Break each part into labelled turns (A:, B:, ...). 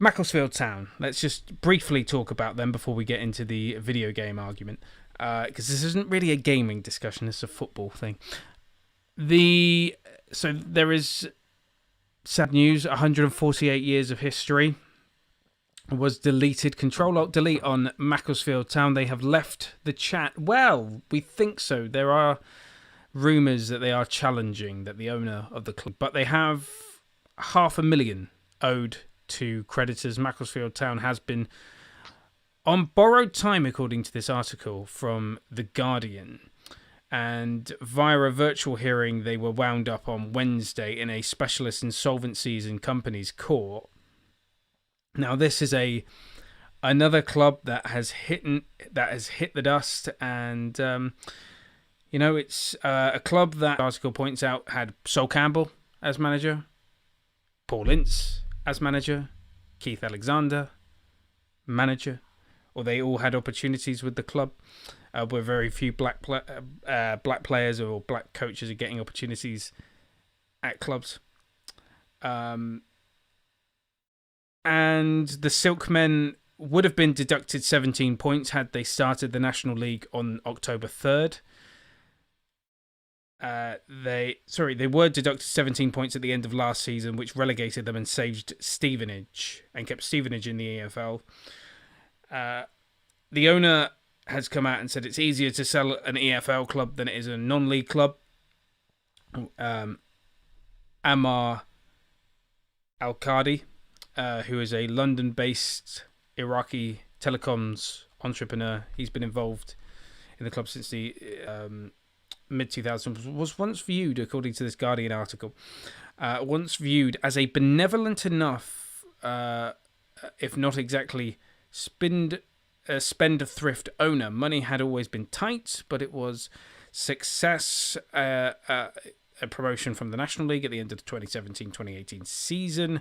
A: Macclesfield Town. Let's just briefly talk about them before we get into the video game argument, because this isn't really a gaming discussion; it's a football thing. So there is sad news. 148 years of history was deleted. Control Alt Delete on Macclesfield Town. They have left the chat. Well, we think so. There are rumours that they are challenging the owner of the club, but they have 500,000 owed to creditors. Macclesfield Town has been on borrowed time, according to this article from The Guardian. And via a virtual hearing, they were wound up on Wednesday in a specialist insolvencies and companies court. Now, this is another club that has hit the dust, and it's a club that the article points out had Sol Campbell as manager, Paul Ince as manager, Keith Alexander manager, or they all had opportunities with the club. Where very few black players or black coaches are getting opportunities at clubs. And the Silkmen would have been deducted 17 points had they started the National League on October 3rd. They were deducted 17 points at the end of last season, which relegated them and saved Stevenage and kept Stevenage in the EFL. The owner has come out and said it's easier to sell an EFL club than it is a non-league club. Ammar Al-Qadi, who is a London-based Iraqi telecoms entrepreneur. He's been involved in the club since the mid-2000s, was once viewed, according to this Guardian article, once viewed as a benevolent enough, if not exactly spendthrift owner. Money had always been tight, but it was success, a promotion from the National League at the end of the 2017-2018 season.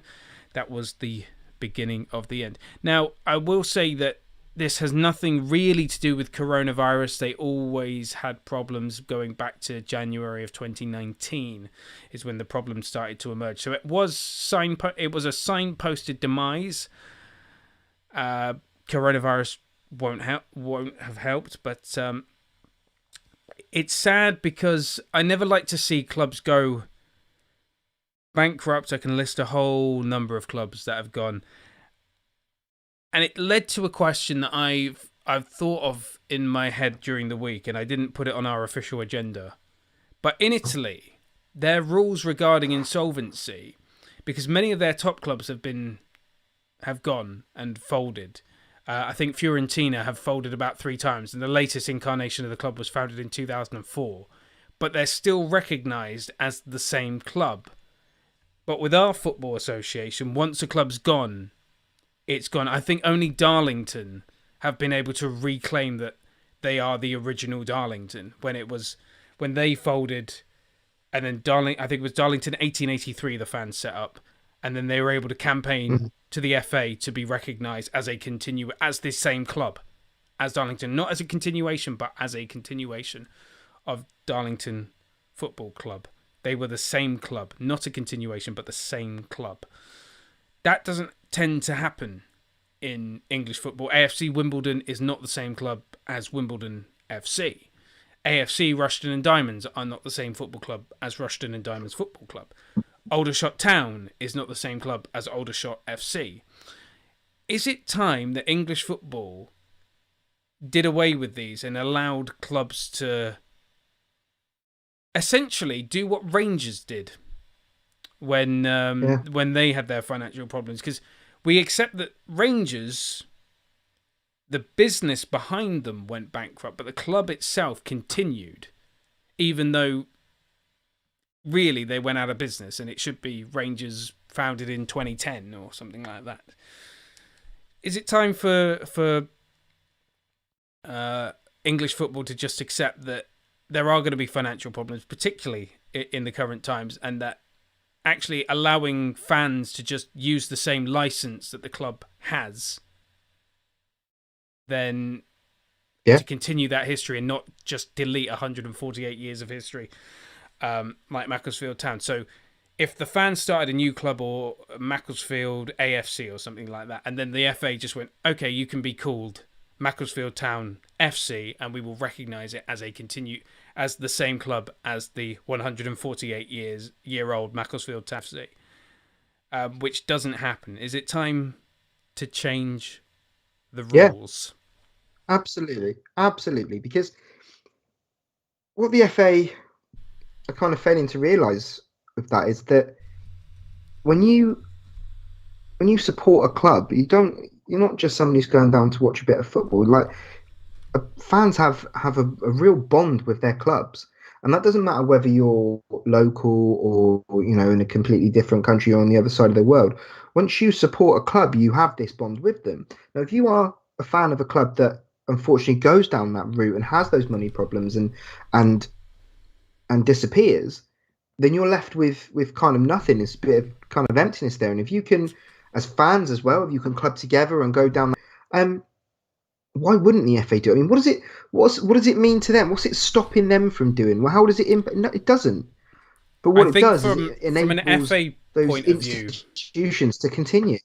A: That was the beginning of the end. Now, I will say that this has nothing really to do with coronavirus. They always had problems going back to January of 2019 is when the problems started to emerge. So it was a signposted demise. Coronavirus won't have helped, but it's sad because I never like to see clubs go bankrupt. I can list a whole number of clubs that have gone, and it led to a question that I've thought of in my head during the week, and I didn't put it on our official agenda. But in Italy, their rules regarding insolvency, because many of their top clubs have gone and folded. I think Fiorentina have folded about 3 times, and the latest incarnation of the club was founded in 2004. But they're still recognised as the same club. But with our football association, once a club's gone, it's gone. I think only Darlington have been able to reclaim that they are the original Darlington when they folded, and then I think it was Darlington 1883 the fans set up. And then they were able to campaign to the FA to be recognised as as this same club as Darlington, not as a continuation, but as a continuation of Darlington Football Club. They were the same club, not a continuation, but the same club. That doesn't tend to happen in English football. AFC Wimbledon is not the same club as Wimbledon FC. AFC Rushden and Diamonds are not the same football club as Rushden and Diamonds Football Club. Aldershot Town is not the same club as Aldershot FC. Is it time that English football did away with these and allowed clubs to essentially do what Rangers did when they had their financial problems? Because we accept that Rangers, the business behind them, went bankrupt, but the club itself continued, even though really they went out of business, and it should be Rangers founded in 2010 or something like that. Is it time for English football to just accept that there are going to be financial problems, particularly in the current times, and that actually allowing fans to just use the same license that the club has, then to continue that history and not just delete 148 years of history, like Macclesfield Town? So if the fans started a new club or Macclesfield AFC or something like that, and then the FA just went, okay, you can be called Macclesfield Town FC, and we will recognise it as the same club as the 148-year-old Macclesfield Town FC, which doesn't happen. Is it time to change the rules?
B: Yeah, absolutely. Because what the FA are kind of failing to realise with that is that when you support a club, you're not just somebody who's going down to watch a bit of football. Like fans have a real bond with their clubs, and that doesn't matter whether you're local or in a completely different country or on the other side of the world. Once you support a club, you have this bond with them. Now, if you are a fan of a club that unfortunately goes down that route and has those money problems and disappears, then you're left with kind of nothing. It's a bit of kind of emptiness there. And if you can, as fans as well, if you can club together and go down, why wouldn't the FA do it? I mean, what does it mean to them? What's it stopping them from doing? Well, how does it impact? No, it doesn't. But what it does is it enables those institutions to continue.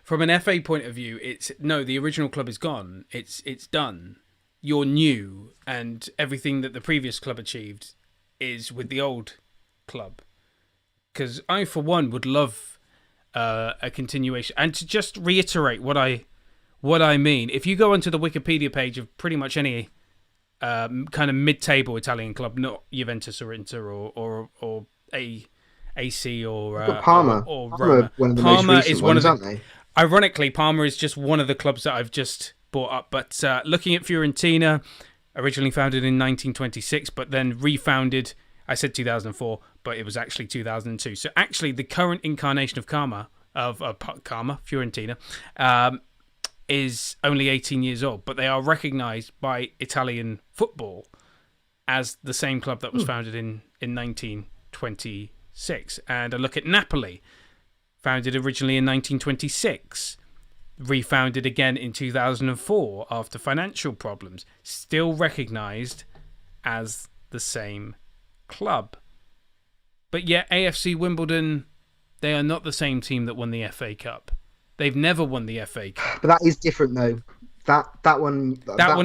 A: From an FA point of view, the original club is gone. It's done. You're new, and everything that the previous club achieved is with the old club. Because I, for one, would love a continuation. And to just reiterate what I mean, if you go onto the Wikipedia page of pretty much any kind of mid-table Italian club, not Juventus or Inter or AC or
B: Parma
A: or Roma.
B: One of the
A: Parma
B: most
A: is
B: recent
A: one
B: ones,
A: of
B: aren't they?
A: Ironically, Parma is just one of the clubs that I've just brought up. But looking at Fiorentina, originally founded in 1926, but then refounded. I said 2004, but it was actually 2002. So actually, the current incarnation of Fiorentina, is only 18 years old, but they are recognised by Italian football as the same club that was founded in 1926. And a look at Napoli, founded originally in 1926, refounded again in 2004 after financial problems, still recognised as the same club. But yet AFC Wimbledon, they are not the same team that won the FA Cup. They've never won the FA Cup.
B: But that is different, though. That one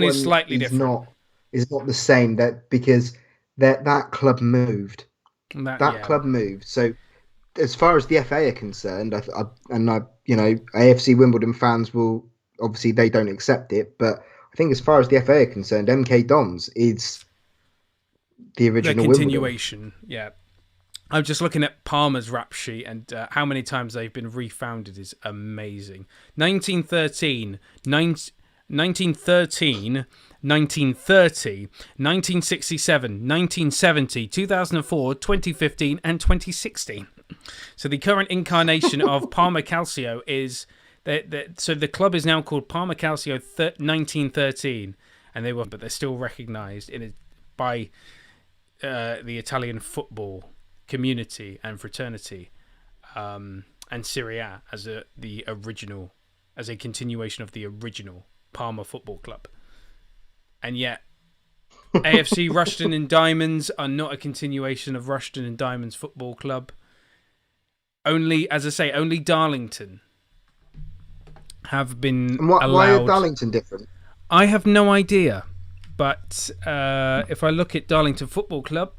A: is slightly different.
B: Is not the same. Because that club moved. That club moved. So as far as the FA are concerned, AFC Wimbledon fans will obviously they don't accept it, but I think as far as the FA are concerned, MK Dons is the original
A: continuation.
B: Wimbledon.
A: Yeah. I'm just looking at Parma's rap sheet, and how many times they've been refounded is amazing. 1913, 1930, 1967, 1970, 2004, 2015, and 2016. So the current incarnation of Parma Calcio is so the club is now called Parma Calcio 1913, and but they're still recognised by the Italian football community and fraternity, and Serie A as a continuation of the original Parma Football Club. And yet AFC Rushden and Diamonds are not a continuation of Rushden and Diamonds Football Club. Only Darlington have been allowed.
B: Why are Darlington different?
A: I have no idea. But if I look at Darlington Football Club,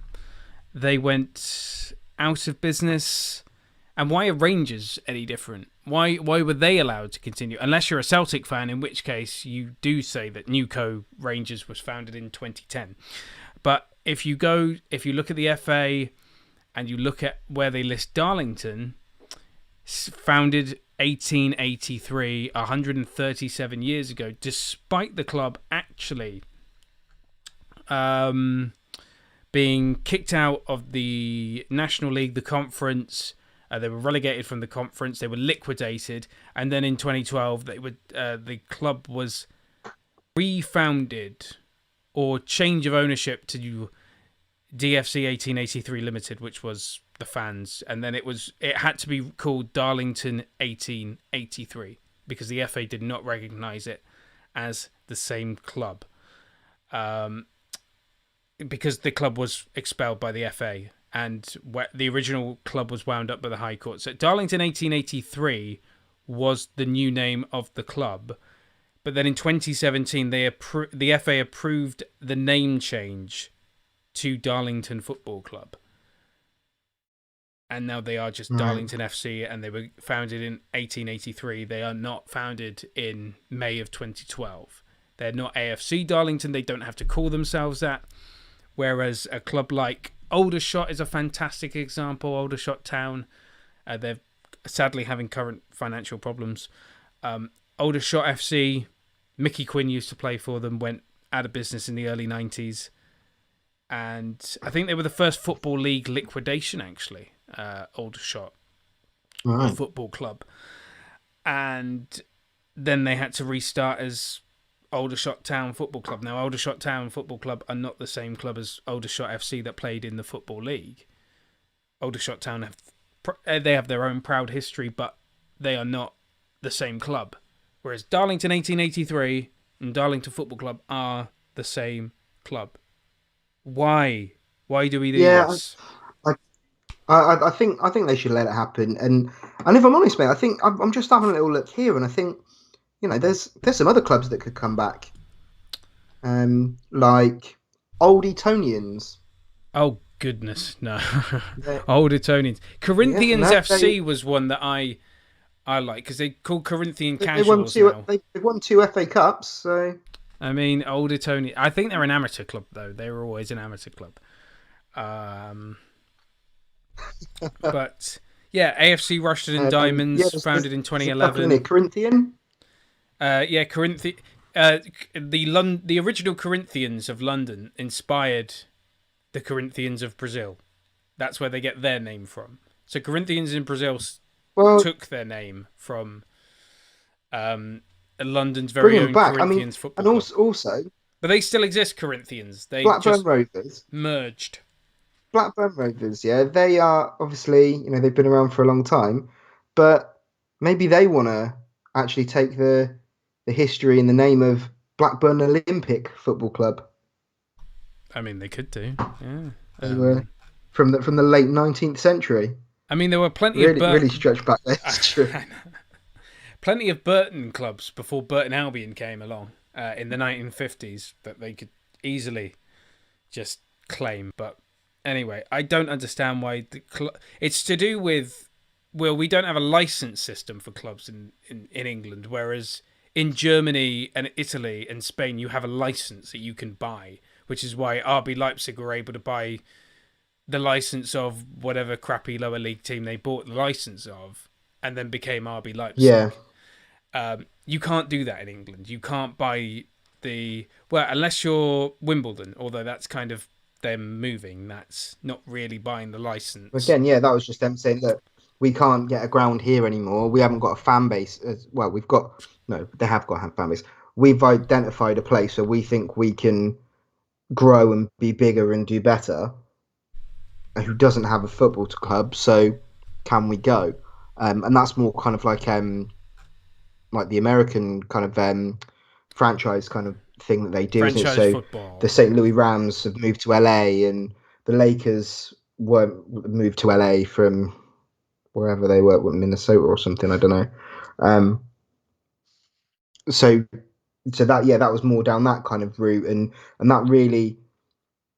A: they went out of business. And why are Rangers any different? Why were they allowed to continue? Unless you're a Celtic fan, in which case you do say that Newco Rangers was founded in 2010. But if you look at the FA and you look at where they list Darlington, founded 1883, 137 years ago, despite the club actually being kicked out of the National League, the conference. They were relegated from the conference. They were liquidated, and then in 2012, the club was refounded or change of ownership to DFC 1883 Limited, which was the fans, and then it had to be called Darlington 1883 because the FA did not recognise it as the same club, because the club was expelled by the FA and the original club was wound up by the High Court. So Darlington 1883 was the new name of the club, but then in 2017 the FA approved the name change to Darlington Football Club, and now they are just Darlington FC, and they were founded in 1883. They are not founded in May of 2012. They're not AFC Darlington. They don't have to call themselves that. Whereas a club like Aldershot is a fantastic example. Aldershot Town, they're sadly having current financial problems. Aldershot FC, Mickey Quinn used to play for them, went out of business in the early 90s. And I think they were the first Football League liquidation, actually, Aldershot Football Club. And then they had to restart as Aldershot Town Football Club. Now, Aldershot Town Football Club are not the same club as Aldershot FC that played in the Football League. Aldershot Town have their own proud history, but they are not the same club. Whereas Darlington 1883 and Darlington Football Club are the same club. Why? Why do we do this?
B: I think they should let it happen. And if I'm honest, mate, I think I'm just having a little look here, and I think, you know, there's some other clubs that could come back, like Old Etonians.
A: Oh goodness, no! Old Etonians. Corinthians FC was one that I like because they called Corinthian Casuals now.
B: They've won 2 FA Cups, so.
A: I mean, Old Etonians. I think they're an amateur club though. They were always an amateur club. But yeah, AFC Rushden and Diamonds, founded in 2011.
B: Corinthian.
A: The original Corinthians of London inspired the Corinthians of Brazil. That's where they get their name from. So Corinthians in Brazil took their name from London's very own Corinthians football club.
B: And also,
A: but they still exist. Corinthians. They
B: Blackburn Rovers
A: merged.
B: Blackburn Rovers, yeah, they are obviously, you know, they've been around for a long time, but maybe they want to actually take the history and the name of Blackburn Olympic Football Club.
A: I mean, they could do, yeah.
B: They were from the late 19th century.
A: I mean, there were plenty of
B: really stretched back there. It's true.
A: Plenty of Burton clubs before Burton Albion came along in the 1950s that they could easily just claim. But anyway, I don't understand why it's to do with, well, we don't have a license system for clubs in England, whereas in Germany and Italy and Spain you have a license that you can buy, which is why RB Leipzig were able to buy the license of whatever crappy lower league team they bought the license of and then became RB Leipzig.
B: Yeah.
A: You can't do that in England. You can't buy unless you're Wimbledon, although that's kind of them moving. That's not really buying the license.
B: Again, yeah, that was just them saying that we can't get a ground here anymore. We haven't got a fan base. Well, they have got a fan base. We've identified a place where we think we can grow and be bigger and do better. And who doesn't have a football club? So can we go? And that's more kind of like the American kind of franchise kind of thing that they do.
A: Franchise
B: so
A: football.
B: The St. Louis Rams have moved to LA, and the Lakers moved to LA from wherever they were, Minnesota or something. I don't know. So that was more down that kind of route, and that really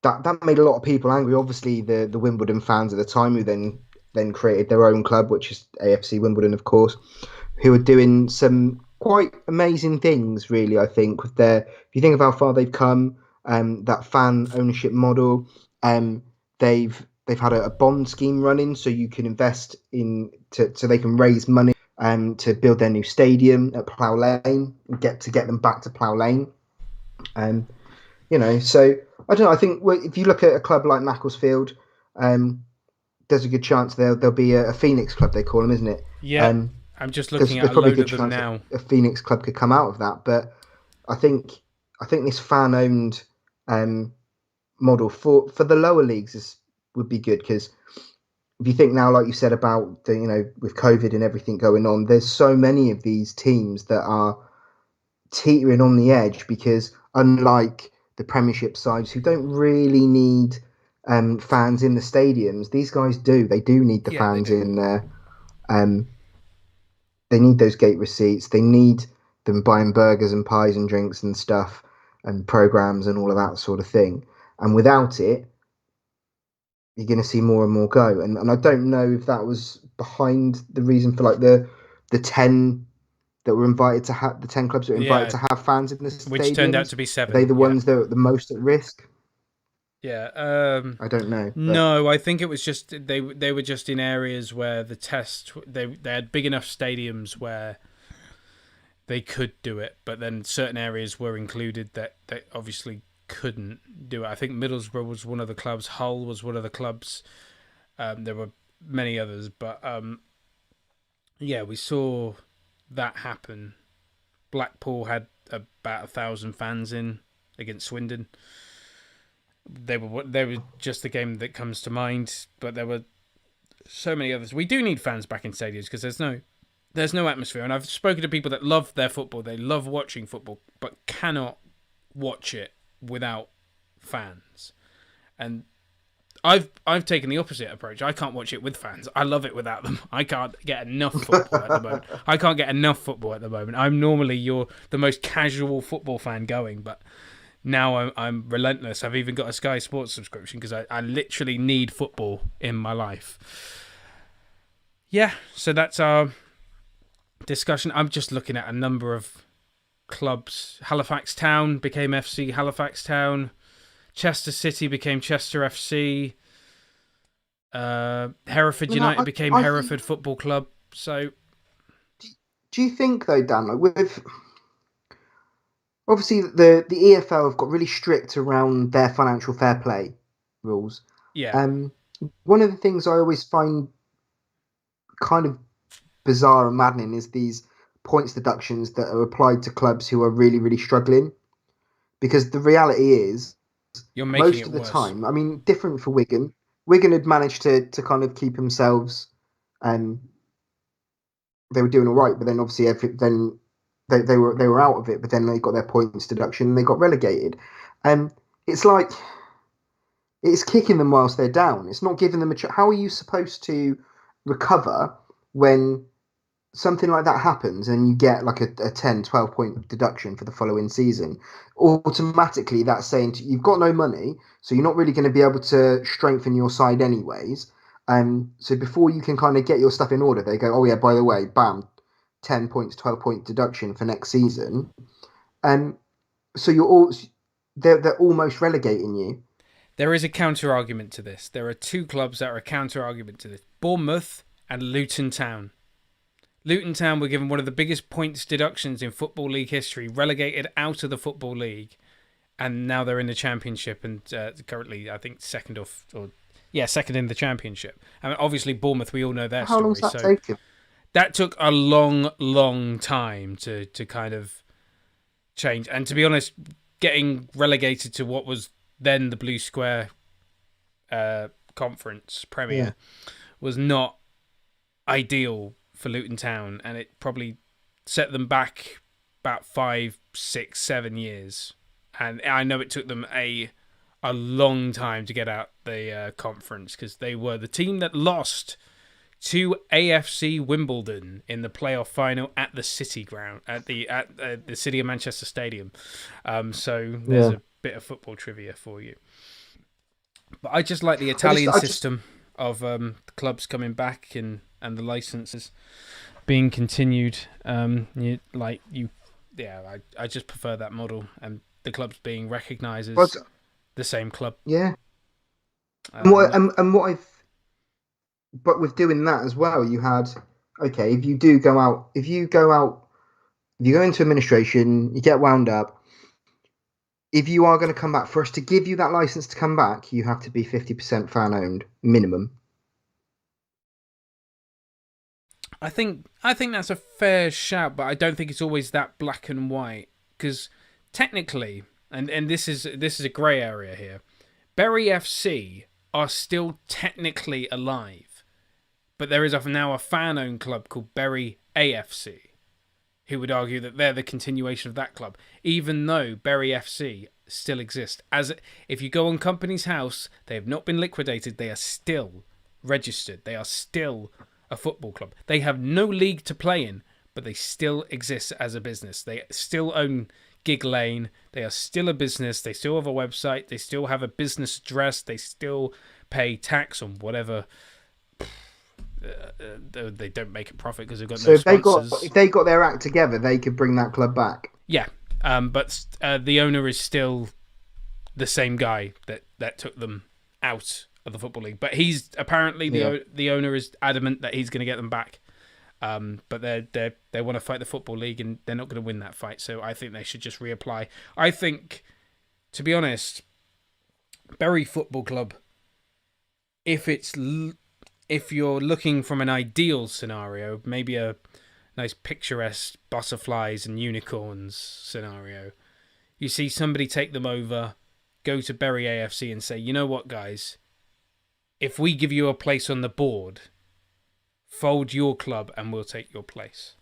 B: that made a lot of people angry. Obviously, the Wimbledon fans at the time, who then created their own club, which is AFC Wimbledon, of course, who are doing some quite amazing things, really. I think if you think of how far they've come, that fan ownership model, they've had a bond scheme running, so you can invest so they can raise money to build their new stadium at Plough Lane, get them back to Plough Lane, So I don't know. I think if you look at a club like Macclesfield, there's a good chance there'll be a Phoenix club, they call them, isn't it?
A: Yeah. I'm just looking at a load of them now.
B: A Phoenix club could come out of that, but I think this fan-owned model for the lower leagues would be good, because if you think now, like you said about with COVID and everything going on, there's so many of these teams that are teetering on the edge, because unlike the Premiership sides who don't really need fans in the stadiums. These guys do. They do need the
A: Yeah, they
B: fans
A: do.
B: in there. They need those gate receipts. They need them buying burgers and pies and drinks and stuff and programs and all of that sort of thing. And without it, you're going to see more and more go. And I don't know if that was behind the reason for like the 10 that were invited to have the 10 clubs that were invited
A: Yeah,
B: to have fans in the
A: which turned out
B: stadiums.
A: to be
B: Are they
A: 7.
B: the
A: Yeah,
B: ones that are the most at risk?
A: yeah.
B: I don't know, but
A: No, I think it was just they were just in areas where the test they had big enough stadiums where they could do it, but then certain areas were included that they obviously couldn't do it. I think Middlesbrough was one of the clubs, Hull was one of the clubs. There were many others, but yeah, we saw that happen. Blackpool had about 1,000 fans in against Swindon. They were just the game that comes to mind, but there were so many others. We do need fans back in stadiums because there's no atmosphere. And I've spoken to people that love their football. They love watching football, but cannot watch it without fans. And I've taken the opposite approach. I can't watch it with fans. I love it without them. I can't get enough football at the moment. I can't get enough football at the moment. I'm normally the most casual football fan going, but now I'm relentless. I've even got a Sky Sports subscription because I literally need football in my life. Yeah, so that's our discussion. I'm just looking at a number of clubs. Halifax Town became FC Halifax Town. Chester City became Chester FC. Hereford United became Hereford Football Club. So,
B: do you think though, Dan, like with obviously the EFL have got really strict around their financial fair play rules.
A: yeah,
B: One of the things I always find kind of bizarre and maddening is these points deductions that are applied to clubs who are really, really struggling. Because the reality is,
A: you're making
B: most
A: it
B: of the
A: worse.
B: time, I mean, different for Wigan. Wigan had managed to kind of keep themselves, they were doing all right, but then obviously then they were out of it. But then they got their points deduction and they got relegated. And it's like it's kicking them whilst they're down. It's not giving them a. How are you supposed to recover when something like that happens and you get like a 10, 12 point deduction for the following season? Automatically, that's saying you've got no money, so you're not really going to be able to strengthen your side anyways. So before you can kind of get your stuff in order, they go, oh yeah, by the way, bam, 10 points, 12-point deduction for next season. So they're almost relegating you.
A: There is a counter argument to this. There are two clubs that are a counter argument to this: Bournemouth and Luton Town. Luton Town were given one of the biggest points deductions in Football League history, relegated out of the Football League, and now they're in the Championship and currently, I think, second in the Championship. I mean, obviously, Bournemouth, we all know their
B: How
A: story.
B: long's that taken?
A: That took a long, long time to kind of change. And to be honest, getting relegated to what was then the Blue Square Conference Premier was not ideal for Luton Town, and it probably set them back about 5, 6, 7 years. And I know it took them a long time to get out the conference because they were the team that lost to AFC Wimbledon in the playoff final at the City ground at the City of Manchester Stadium. So there's a bit of football trivia for you. But I just like the Italian system of clubs coming back and the licenses being continued. I just prefer that model and the clubs being recognised as the same club.
B: Yeah. But with doing that as well, you had, okay, if you go into administration, you get wound up. If you are going to come back, for us to give you that license to come back, you have to be 50% fan owned minimum.
A: I think that's a fair shout, but I don't think it's always that black and white because technically, and this is a grey area here, Bury FC are still technically alive, but there is now a fan-owned club called Bury AFC, who would argue that they're the continuation of that club, even though Bury FC still exist. As if you go on Company's House, they have not been liquidated. They are still registered. They are still a football club. They have no league to play in, but they still exist as a business. They still own Gig Lane. They are still a business. They still have a website. They still have a business address. They still pay tax on whatever. They don't make a profit because they've got no sponsors.
B: If they got their act together, they could bring that club back.
A: Yeah, but the owner is still the same guy that took them out of the Football League. But he's apparently the owner is adamant that he's going to get them back. But they want to fight the Football League and they're not going to win that fight. So I think they should just reapply. I think, to be honest, Bury Football Club, if you're looking from an ideal scenario, maybe a nice picturesque butterflies and unicorns scenario, you see somebody take them over, go to Bury AFC and say, you know what, guys, if we give you a place on the board, fold your club and we'll take your place.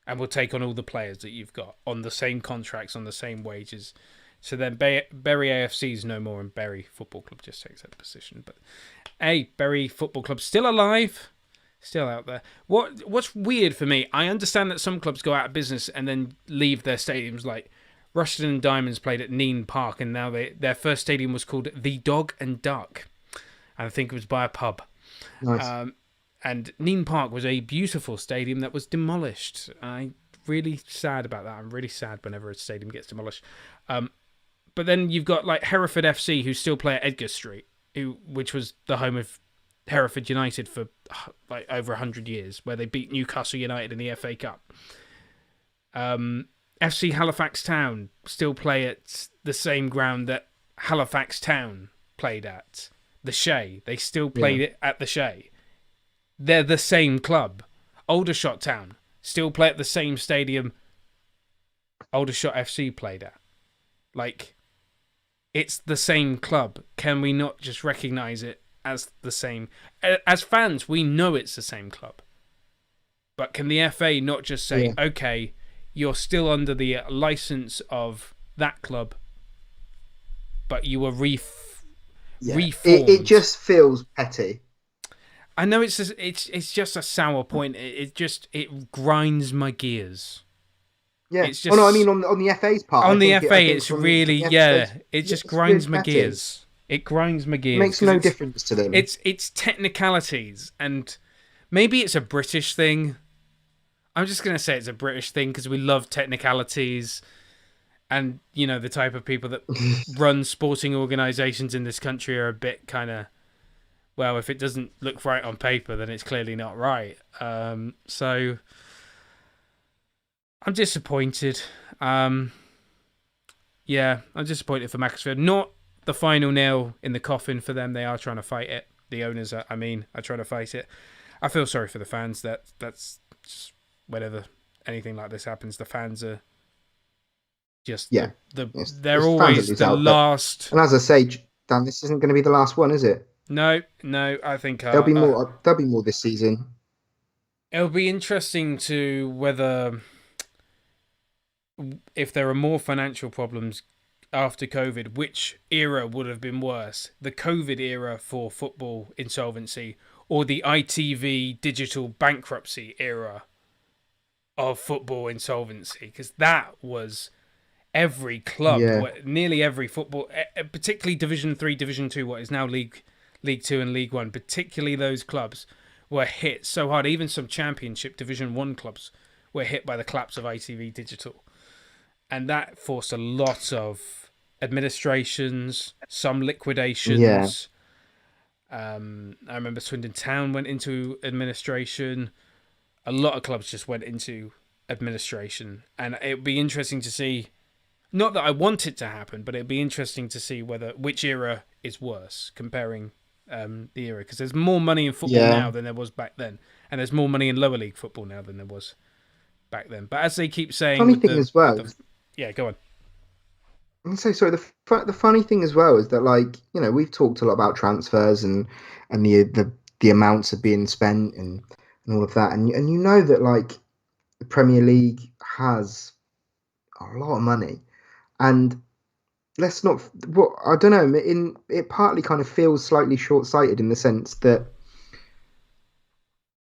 A: And we'll take on all the players that you've got on the same contracts, on the same wages. So then Bury AFC is no more and Bury Football Club just takes that position. But Bury Football Club still alive, still out there. What's weird for me, I understand that some clubs go out of business and then leave their stadiums. Like Rushden and Diamonds played at Neen Park and now their first stadium was called The Dog and Duck. And I think it was by a pub.
B: Nice.
A: And Neen Park was a beautiful stadium that was demolished. I'm really sad about that. I'm really sad whenever a stadium gets demolished. But then you've got like Hereford FC, who still play at Edgar Street, which was the home of Hereford United for like over 100 years, where they beat Newcastle United in the FA Cup. FC Halifax Town still play at the same ground that Halifax Town played at, the Shay. They still played it at the Shay. They're the same club. Aldershot Town still play at the same stadium Aldershot FC played at. Like, it's the same club. Can we not just recognise it as the same? As fans, we know it's the same club. But can the FA not just say, okay, you're still under the licence of that club, but you were reformed?
B: It just feels petty.
A: I know it's just a sour point. It grinds my gears.
B: Yeah.
A: It's just,
B: I mean on the FA's part.
A: On the FA, it's really it just grinds my gears. It grinds my gears.
B: It makes no difference to them.
A: It's technicalities, and maybe it's a British thing. I'm just gonna say it's a British thing because we love technicalities, and you know the type of people that run sporting organisations in this country are a bit kind of. Well, if it doesn't look right on paper, then it's clearly not right. So I'm disappointed. I'm disappointed for Macclesfield. Not the final nail in the coffin for them. They are trying to fight it. The owners, are trying to fight it. I feel sorry for the fans. That's just whenever anything like this happens, the fans are just they're always the last.
B: And as I say, Dan, this isn't going to be the last one, is it?
A: No, I think
B: there'll be more. There'll be more this season.
A: It'll be interesting to whether, if there are more financial problems after COVID, which era would have been worse? The COVID era for football insolvency, or the ITV digital bankruptcy era of football insolvency? Because that was every club, nearly every football, particularly Division 3, Division 2, what is now League 2 and League 1, particularly those clubs were hit so hard. Even some Championship Division 1 clubs were hit by the collapse of ITV Digital. And that forced a lot of administrations, some liquidations. I remember Swindon Town went into administration. A lot of clubs just went into administration. And it would be interesting to see, not that I want it to happen, but it'd be interesting to see which era is worse, comparing the era, because there's more money in football now than there was back then, and there's more money in lower league football now than there was back then. But as they keep saying,
B: funny thing as well.
A: Go on.
B: I'm so sorry. The funny thing as well is that, like, you know, we've talked a lot about transfers and the amounts are being spent and all of that, and you know that, like, the Premier League has a lot of money, and let's not. What I don't know. It partly kind of feels slightly short-sighted in the sense that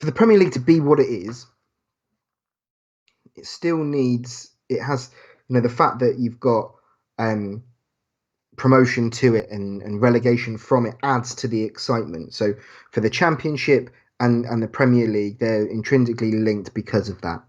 B: for the Premier League to be what it is, it still needs. It has, the fact that you've got um, promotion to it and relegation from it adds to the excitement. So for the Championship and the Premier League, they're intrinsically linked because of that.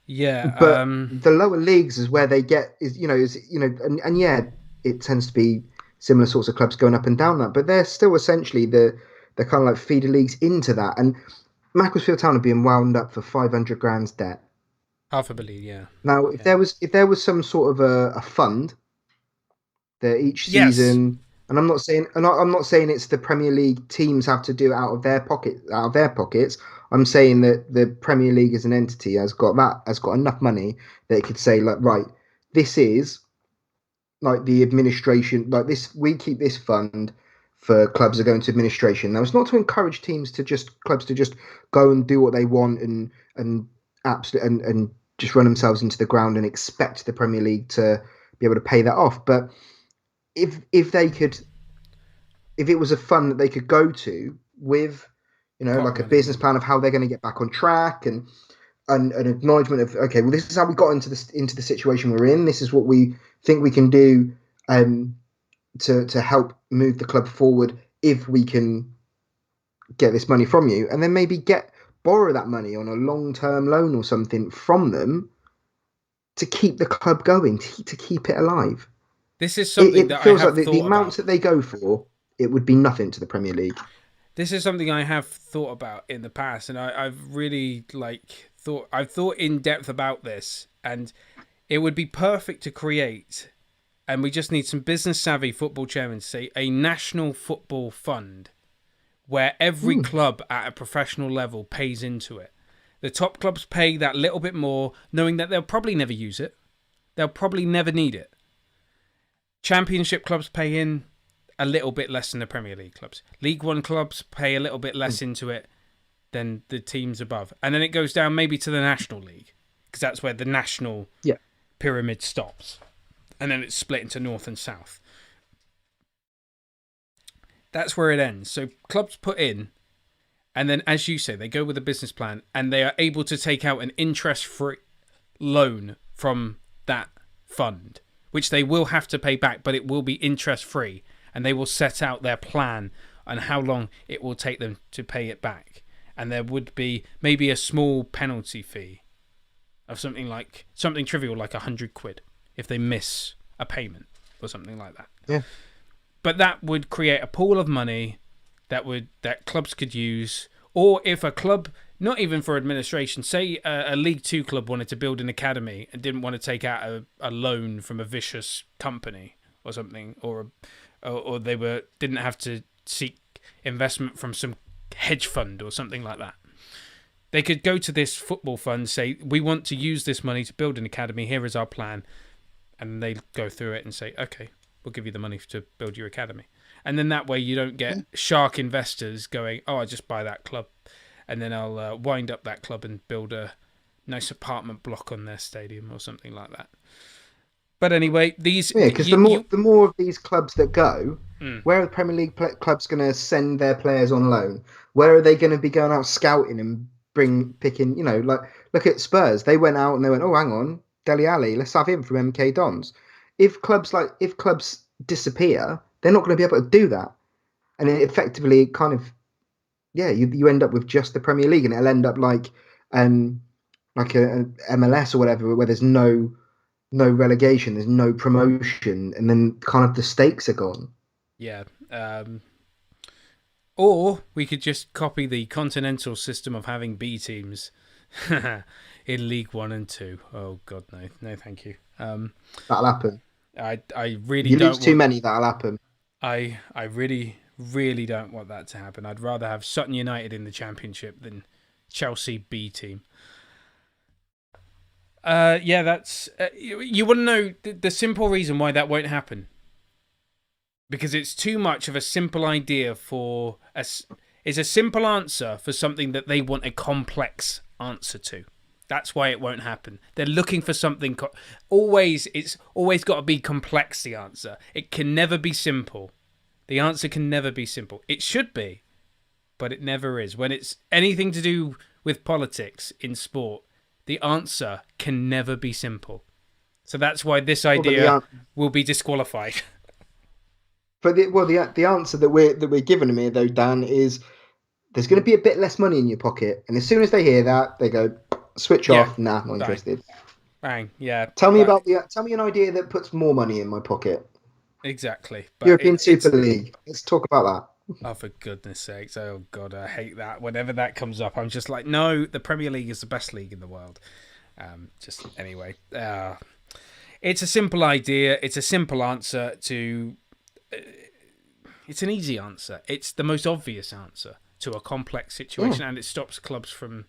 A: Yeah.
B: But the lower leagues is where they get and yeah, it tends to be similar sorts of clubs going up and down that, but they're still essentially the kind of like feeder leagues into that. And Macclesfield Town are being wound up for 500 grand's debt.
A: Half a billion, yeah.
B: Now,
A: Yeah.
B: if there was some sort of a fund that each
A: Yes.
B: season, and I'm not saying it's the Premier League teams have to do it out of their pockets. I'm saying that the Premier League as an entity has got enough money that it could say, like, right, this is like the administration, like this, we keep this fund for clubs that go into administration. Now, it's not to encourage clubs to just go and do what they want and absolutely and just run themselves into the ground and expect the Premier League to be able to pay that off. But if they could, if it was a fund that they could go to with, like a business plan of how they're going to get back on track and an acknowledgement of, okay, well, this is how we got into the situation we're in. This is what we think we can do to help move the club forward if we can get this money from you, and then maybe borrow that money on a long-term loan or something from them to keep the club going, to keep it alive.
A: This is something that
B: feels
A: I have
B: like the amounts
A: about.
B: that they go for, it would be nothing to the Premier League.
A: This is something I have thought about in the past, and I've really I've thought in depth about this, and it would be perfect to create, and we just need some business savvy football chairmen to say, a national football fund where every club at a professional level pays into it. The top clubs pay that little bit more, knowing that they'll probably never use it. They'll probably never need it. Championship clubs pay in a little bit less than the Premier League clubs. League One clubs pay a little bit less into it than the teams above. And then it goes down maybe to the National League, because that's where the national pyramid stops. And then it's split into North and South. That's where it ends. So clubs put in, and then, as you say, they go with a business plan, and they are able to take out an interest-free loan from that fund, which they will have to pay back, but it will be interest-free. And they will set out their plan on how long it will take them to pay it back. And there would be maybe a small penalty fee of something trivial like £100 if they miss a payment or something like that.
B: Yeah.
A: But that would create a pool of money that clubs could use. Or if a club, not even for administration, say a League Two club wanted to build an academy and didn't want to take out a loan from a vicious company or something, or they didn't have to seek investment from some hedge fund or something like that. They could go to this football fund, say, we want to use this money to build an academy, here is our plan. And they go through it and say, okay, we'll give you the money to build your academy. And then that way you don't get shark investors going, oh, I'll just buy that club. And then I'll wind up that club and build a nice apartment block on their stadium or something like that. But anyway,
B: because the more of these clubs that go, where are the Premier League clubs going to send their players on loan? Where are they going to be going out scouting and picking? Like look at Spurs. They went out and they went, oh, hang on, Dele Alli, let's have him from MK Dons. If clubs disappear, they're not going to be able to do that, and it effectively kind of you end up with just the Premier League, and it'll end up like a MLS or whatever, where there's no relegation, there's no promotion, and then kind of the stakes are gone.
A: Yeah. Or we could just copy the continental system of having B teams in League 1 and 2. Oh, God, no. No, thank you.
B: That'll happen.
A: I really
B: don't...
A: You
B: lose too many, that'll happen.
A: I really, really don't want that to happen. I'd rather have Sutton United in the Championship than Chelsea B team. That's... you want to know the simple reason why that won't happen? Because it's too much of a simple idea it's a simple answer for something that they want a complex answer to. That's why it won't happen. They're looking for something. It's always got to be complex, the answer. It can never be simple. The answer can never be simple. It should be, but it never is. When it's anything to do with politics in sport, the answer can never be simple. So that's why this idea will be disqualified.
B: But the answer that we're giving them here, though, Dan, is there's going to be a bit less money in your pocket, and as soon as they hear that, they go switch off. Nah, not interested.
A: Bang. Yeah.
B: Tell me an idea that puts more money in my pocket.
A: Exactly. But
B: European Super League. Let's talk about that.
A: Oh, for goodness sakes. Oh, God, I hate that. Whenever that comes up, I'm just like, no, the Premier League is the best league in the world. Anyway. It's a simple idea. It's a simple answer to... it's an easy answer. It's the most obvious answer to a complex situation, and it stops clubs from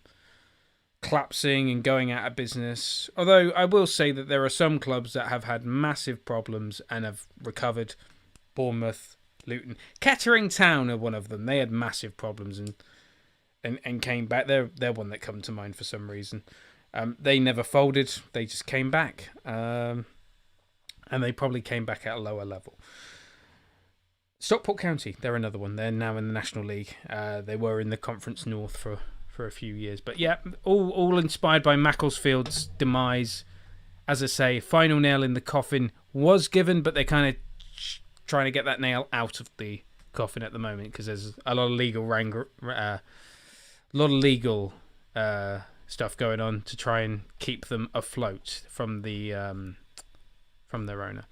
A: collapsing and going out of business. Although I will say that there are some clubs that have had massive problems and have recovered. Bournemouth, Luton, Kettering Town are one of them. They had massive problems and came back. They're one that come to mind for some reason. They never folded. They just came back, and they probably came back at a lower level. Stockport County, they're another one. They're now in the National League. They were in the Conference North for a few years. But yeah, all inspired by Macclesfield's demise. As I say, final nail in the coffin was given, but they're kind of trying to get that nail out of the coffin at the moment because there's a lot of legal stuff going on to try and keep them afloat from their owner.